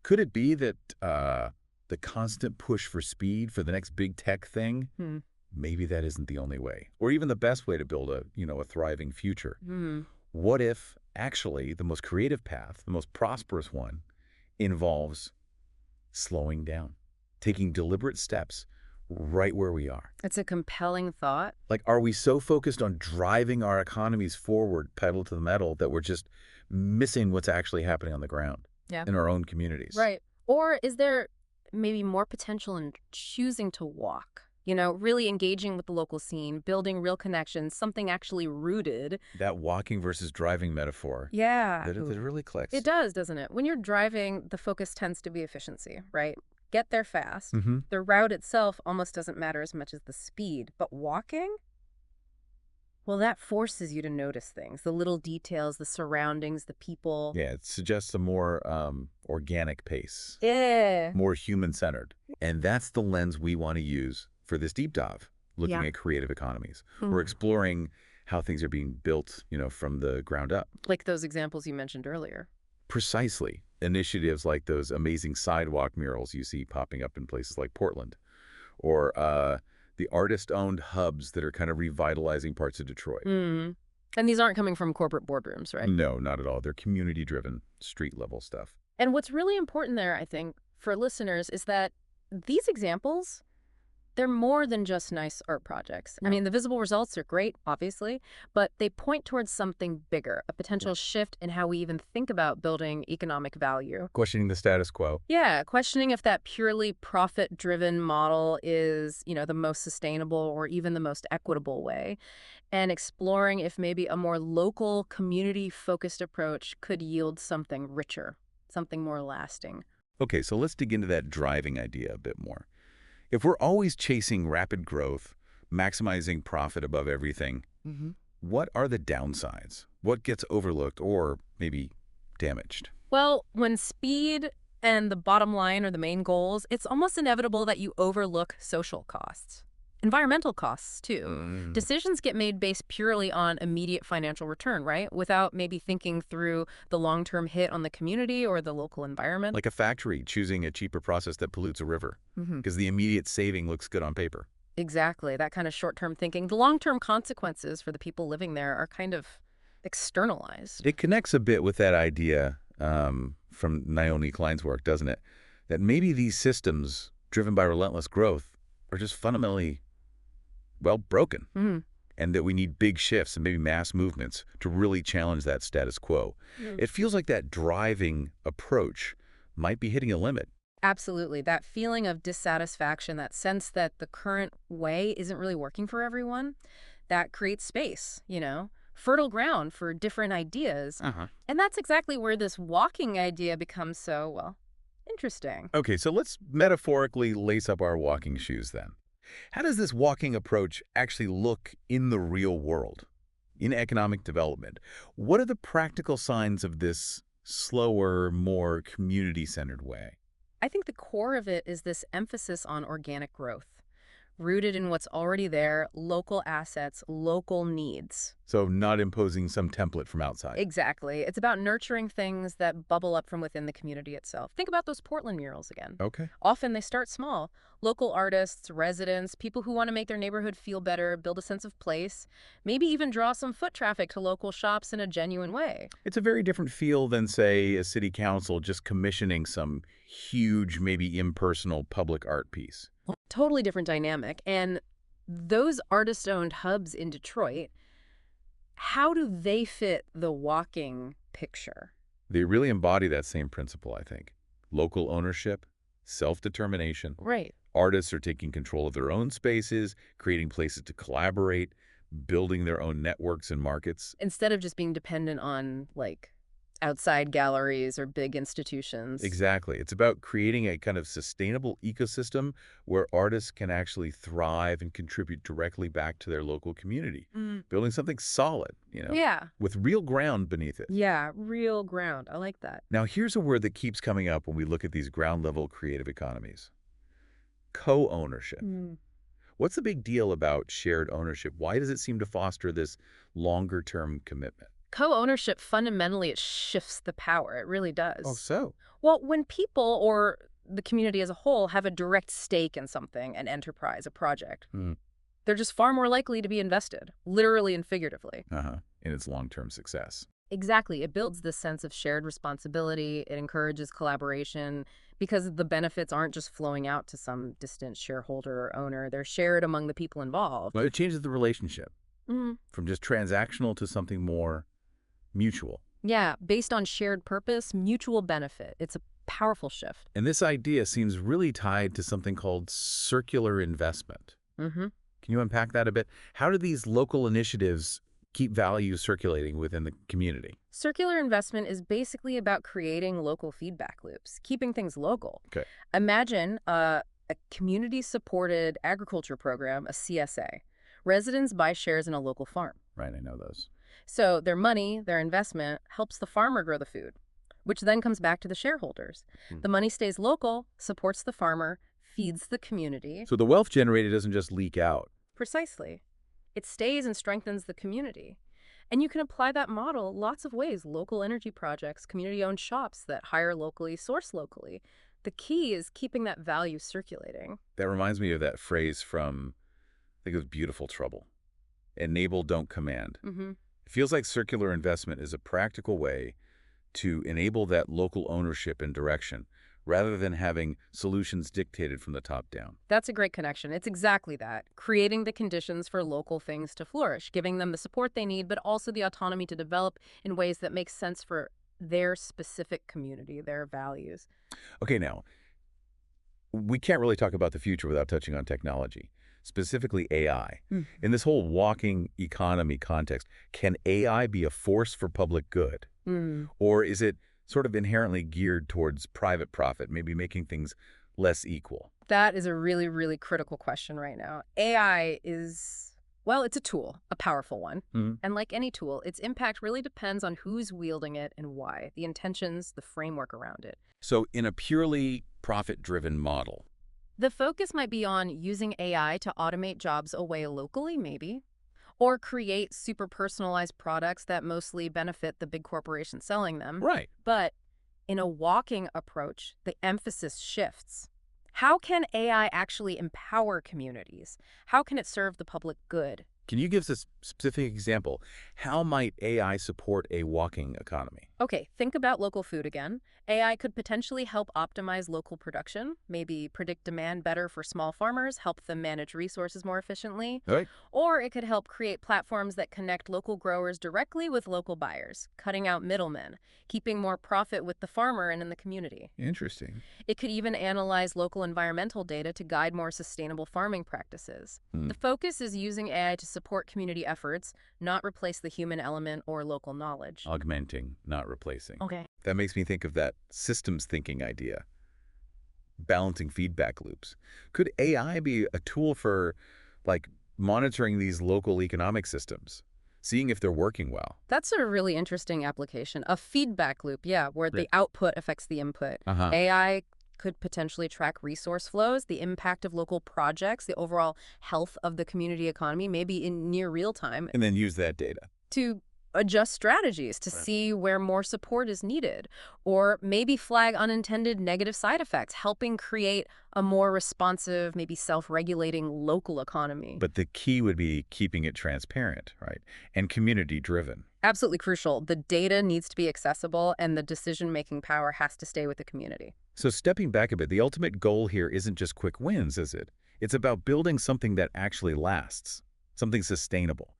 Could it be that the constant push for speed for the next big tech thing, Hmm. maybe that isn't the only way, or even the best way to build a thriving future? Hmm. What if actually the most creative path, the most prosperous one, involves slowing down, taking deliberate steps right where we are? It's a compelling thought. Like, are we so focused on driving our economies forward, pedal to the metal, that we're just missing what's actually happening on the ground Yeah. in our own communities? Right. Or is there maybe more potential in choosing to walk? Really engaging with the local scene, building real connections, something actually rooted. That walking versus driving metaphor, Yeah. that it Ooh. really It clicks. does, doesn't it? When you're driving, the focus tends to be efficiency, right? Get there fast. Hmm. The route itself almost doesn't matter as much as the speed. But walking? Well, that forces you to notice things, the little details, the surroundings, the people. Yeah, it suggests a more organic pace, Yeah. more human-centered. And that's the lens we want to use for this deep dive, looking Yeah. at creative economies. We're Hmm. exploring how things are being built, from the ground up. Like those examples you mentioned earlier. Precisely. Initiatives like those amazing sidewalk murals you see popping up in places like Portland, or the artist-owned hubs that are kind of revitalizing parts of Detroit. Mm. And these aren't coming from corporate boardrooms, right? No, not at all. They're community-driven, street-level stuff. And what's really important there, I think, for listeners is that these examples, they're more than just nice art projects. I No. mean, the visible results are great, obviously, but they point towards something bigger, a potential shift in how we even think about building economic value. Questioning the status quo. Yeah, questioning if that purely profit-driven model is, the most sustainable or even the most equitable way, and exploring if maybe a more local, community-focused approach could yield something richer, something more lasting. Okay, so let's dig into that driving idea a bit more. If we're always chasing rapid growth, maximizing profit above everything, Hmm. what are the downsides? What gets overlooked or maybe damaged? Well, when speed and the bottom line are the main goals, it's almost inevitable that you overlook social costs. Environmental costs, too. Mm. Decisions get made based purely on immediate financial return, right? Without maybe thinking through the long-term hit on the community or the local environment. Like a factory choosing a cheaper process that pollutes a river Hmm. because the immediate saving looks good on paper. Exactly, that kind of short-term thinking. The long-term consequences for the people living there are kind of externalized. It connects a bit with that idea from Naomi Klein's work, doesn't it? That maybe these systems driven by relentless growth are just fundamentally, well, broken, Mhm. and that we need big shifts and maybe mass movements to really challenge that status quo. Mm. It feels like that driving approach might be hitting a limit. Absolutely. That feeling of dissatisfaction, that sense that the current way isn't really working for everyone, that creates space, fertile ground for different ideas. Uh-huh. And that's exactly where this walking idea becomes so, well, interesting. Okay, so let's metaphorically lace up our walking shoes then. How does this walking approach actually look in the real world, in economic development? What are the practical signs of this slower, more community-centered way? I think the core of it is this emphasis on organic growth, rooted in what's already there, local assets, local needs. So not imposing some template from outside. Exactly. It's about nurturing things that bubble up from within the community itself. Think about those Portland murals again. Okay. Often they start small. Local artists, residents, people who want to make their neighborhood feel better, build a sense of place, maybe even draw some foot traffic to local shops in a genuine way. It's a very different feel than, say, a city council just commissioning some huge, maybe impersonal public art piece. Totally different dynamic. And those artist-owned hubs in Detroit, how do they fit the walking picture? They really embody that same principle, I think. Local ownership, self-determination. Right. Artists are taking control of their own spaces, creating places to collaborate, building their own networks and markets. Instead of just being dependent on, outside galleries or big institutions. Exactly. It's about creating a kind of sustainable ecosystem where artists can actually thrive and contribute directly back to their local community, Mm. building something solid, Yeah. with real ground beneath it. Yeah, real ground. I like that. Now, here's a word that keeps coming up when we look at these ground-level creative economies. Co-ownership. What's the big deal about shared ownership? Why does it seem to foster this longer-term commitment? Co-ownership, fundamentally, it shifts the power. It really Oh, does. so? Well, when people or the community as a whole have a direct stake in something, an enterprise, a project, Hmm. they're just far more likely to be invested, literally and figuratively. Uh-huh. In its long-term success. Exactly. It builds this sense of shared responsibility. It encourages collaboration because the benefits aren't just flowing out to some distant shareholder or owner. They're shared among the people involved. Well, it changes the relationship Mhm. from just transactional to something more mutual. Yeah, based on shared purpose, mutual benefit. It's a powerful shift. And this idea seems really tied to something called circular investment. Hmm. Can you unpack that a bit? How do these local initiatives keep value circulating within the community? Circular investment is basically about creating local feedback loops, keeping things local. Okay. Imagine a community-supported agriculture program, a CSA. Residents buy shares in a local farm. Right, I know those. So their money, their investment, helps the farmer grow the food, which then comes back to the shareholders. Hmm. The money stays local, supports the farmer, feeds the community. So the wealth generated doesn't just leak out. Precisely. It stays and strengthens the community. And you can apply that model lots of ways. Local energy projects, community-owned shops that hire locally, source locally. The key is keeping that value circulating. That reminds me of that phrase from, I think it was Beautiful Trouble. Enable, don't command. Hmm. It feels like circular investment is a practical way to enable that local ownership and direction rather than having solutions dictated from the top down. That's a great connection. It's exactly that. Creating the conditions for local things to flourish, giving them the support they need, but also the autonomy to develop in ways that make sense for their specific community, their values. Okay, now, we can't really talk about the future without touching on technology, specifically AI. Mm. In this whole walking economy context, can AI be a force for public good? Mm. Or is it sort of inherently geared towards private profit, maybe making things less equal? That is a really, really critical question right now. AI is, well, it's a tool, a powerful one. Hmm. And like any tool, its impact really depends on who's wielding it and why, the intentions, the framework around it. So in a purely profit-driven model, The focus might be on using AI to automate jobs away locally, maybe, or create super personalized products that mostly benefit the big corporations selling them. right. But in a walking approach, the emphasis shifts. How can AI actually empower communities? How can it serve the public good? Can you give us a specific example? How might AI support a walking economy? Okay, think about local food again. AI could potentially help optimize local production, maybe predict demand better for small farmers, help them manage resources more efficiently. All right. Or it could help create platforms that connect local growers directly with local buyers, cutting out middlemen, keeping more profit with the farmer and in the community. Interesting. It could even analyze local environmental data to guide more sustainable farming practices. Hmm. The focus is using AI to support community efforts, not replace the human element or local knowledge. Augmenting, not replacing. Okay. That makes me think of that systems thinking idea, balancing feedback loops. Could AI be a tool for, like, monitoring these local economic systems, seeing if they're working well? That's a really interesting application. A feedback loop, yeah, where the Right. output affects the input. Uh-huh. AI could potentially track resource flows, the impact of local projects, the overall health of the community economy, maybe in near real time, And then use that data. to adjust strategies to Right. see where more support is needed, or maybe flag unintended negative side effects, helping create a more responsive, maybe self-regulating local economy. But the key would be keeping it transparent, right? And community driven. Absolutely crucial. The data needs to be accessible, and the decision-making power has to stay with the community. So stepping back a bit, the ultimate goal here isn't just quick wins, is it? It's about building something that actually lasts, something sustainable.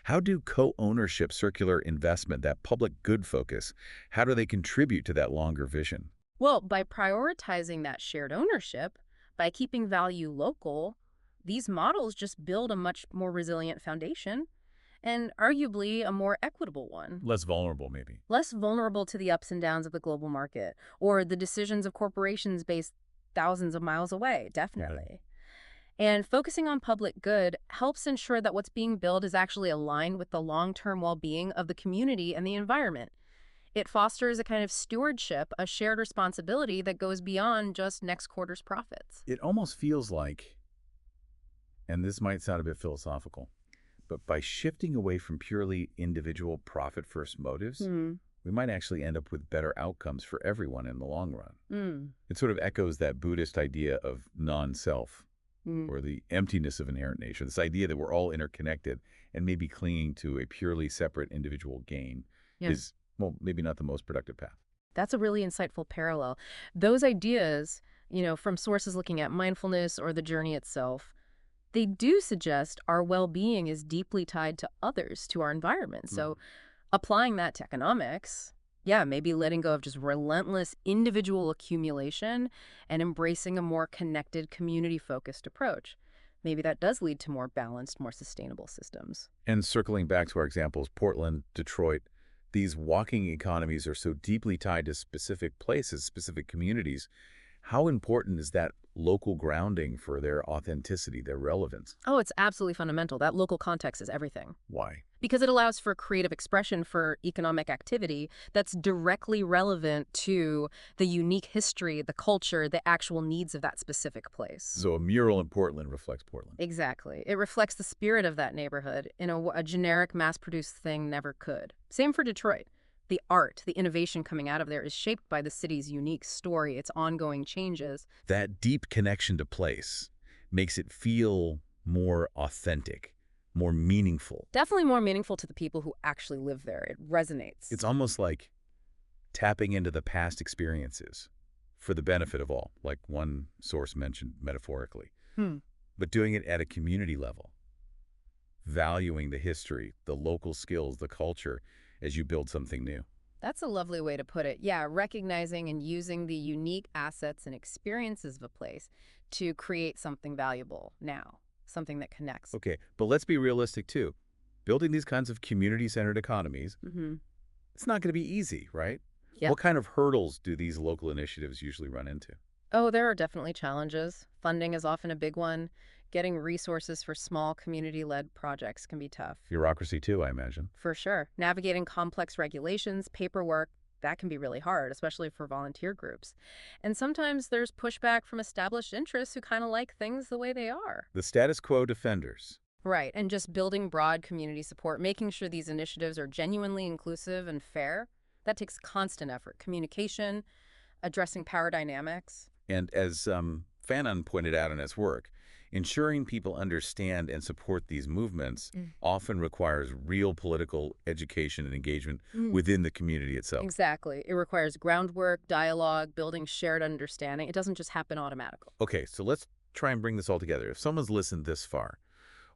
How do co-ownership, circular investment, that public good focus, how do they contribute to that longer vision? Well, by prioritizing that shared ownership, by keeping value local, these models just build a much more resilient foundation and arguably a more equitable one. Less vulnerable, maybe. Less vulnerable to the ups and downs of the global market or the decisions of corporations based thousands of miles away, definitely. And focusing on public good helps ensure that what's being built is actually aligned with the long-term well-being of the community and the environment. It fosters a kind of stewardship, a shared responsibility that goes beyond just next quarter's profits. It almost feels like, and this might sound a bit philosophical, But by shifting away from purely individual profit-first motives, Hmm. we might actually end up with better outcomes for everyone in the long run. Mm. It sort of echoes that Buddhist idea of non-self, Mm. or the emptiness of inherent nature, this idea that we're all interconnected and maybe clinging to a purely separate individual gain Yeah. is, well, maybe not the most productive path. That's a really insightful parallel. Those ideas, from sources looking at mindfulness or the journey itself, they do suggest our well-being is deeply tied to others, to our environment. Mhm. So applying that to economics, yeah, maybe letting go of just relentless individual accumulation and embracing a more connected, community-focused approach. Maybe that does lead to more balanced, more sustainable systems. And circling back to our examples, Portland, Detroit, these walking economies are so deeply tied to specific places, specific communities. How important is that local grounding for their authenticity, their relevance? Oh, it's absolutely fundamental. That local context is everything. Why? Because it allows for creative expression for economic activity that's directly relevant to the unique history, the culture, the actual needs of that specific place. So a mural in Portland reflects Portland. Exactly. It reflects the spirit of that neighborhood in a generic, mass-produced thing never could. Same for Detroit. The art, the innovation coming out of there is shaped by the city's unique story, its ongoing changes. That deep connection to place makes it feel more authentic, more meaningful. Definitely more meaningful to the people who actually live there. It resonates. It's almost like tapping into the past experiences for the benefit of all, like one source mentioned metaphorically, Hmm. but doing it at a community level, valuing the history, the local skills, the culture as you build something new. That's a lovely way to put it. Yeah, recognizing and using the unique assets and experiences of a place to create something valuable now, something that connects. Okay, but let's be realistic too. Building these kinds of community-centered economies, Mm-hmm. it's not going to be easy, right? Yeah. What kind of hurdles do these local initiatives usually run into? Oh, there are definitely challenges. Funding is often a big one. Getting resources for small community-led projects can be tough. Bureaucracy too, I imagine. For sure. Navigating complex regulations, paperwork, that can be really hard, especially for volunteer groups. And sometimes there's pushback from established interests who kind of like things the way they are. The status quo defenders. Right, and just building broad community support, making sure these initiatives are genuinely inclusive and fair, that takes constant effort. Communication, addressing power dynamics. And as Fanon pointed out in his work, ensuring people understand and support these movements often requires real political education and engagement Mm. within the community itself. Exactly. It requires groundwork, dialogue, building shared understanding. It doesn't just happen automatically. Okay, so let's try and bring this all together. If someone's listened this far,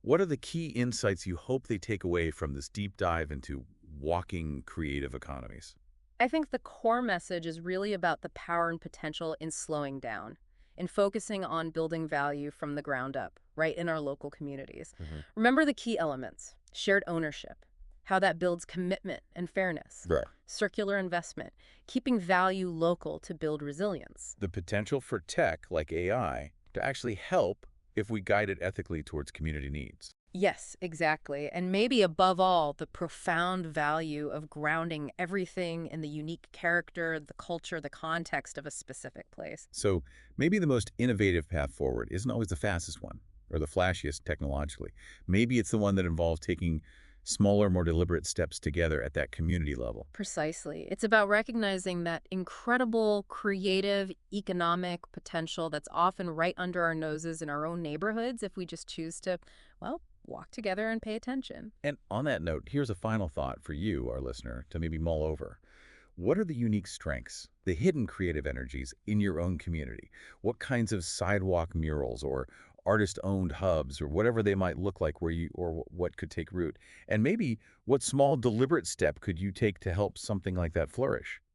what are the key insights you hope they take away from this deep dive into walking creative economies? I think the core message is really about the power and potential in slowing down, in focusing on building value from the ground up, right in our local communities. Remember the key elements: shared ownership, how that builds commitment and fairness, Right. circular investment, keeping value local to build resilience. The potential for tech, like AI, to actually help if we guide it ethically towards community needs. Yes, exactly. And maybe above all, the profound value of grounding everything in the unique character, the culture, the context of a specific place. So maybe the most innovative path forward isn't always the fastest one or the flashiest technologically. Maybe it's the one that involves taking smaller, more deliberate steps together at that community level. Precisely. It's about recognizing that incredible creative economic potential that's often right under our noses in our own neighborhoods if we just choose to, well, walk together and pay attention. And on that note, here's a final thought for you, our listener, to maybe mull over. What are the unique strengths, the hidden creative energies in your own community? What kinds of sidewalk murals or artist-owned hubs or whatever they might look like where you or what could take root? And maybe what small deliberate step could you take to help something like that flourish?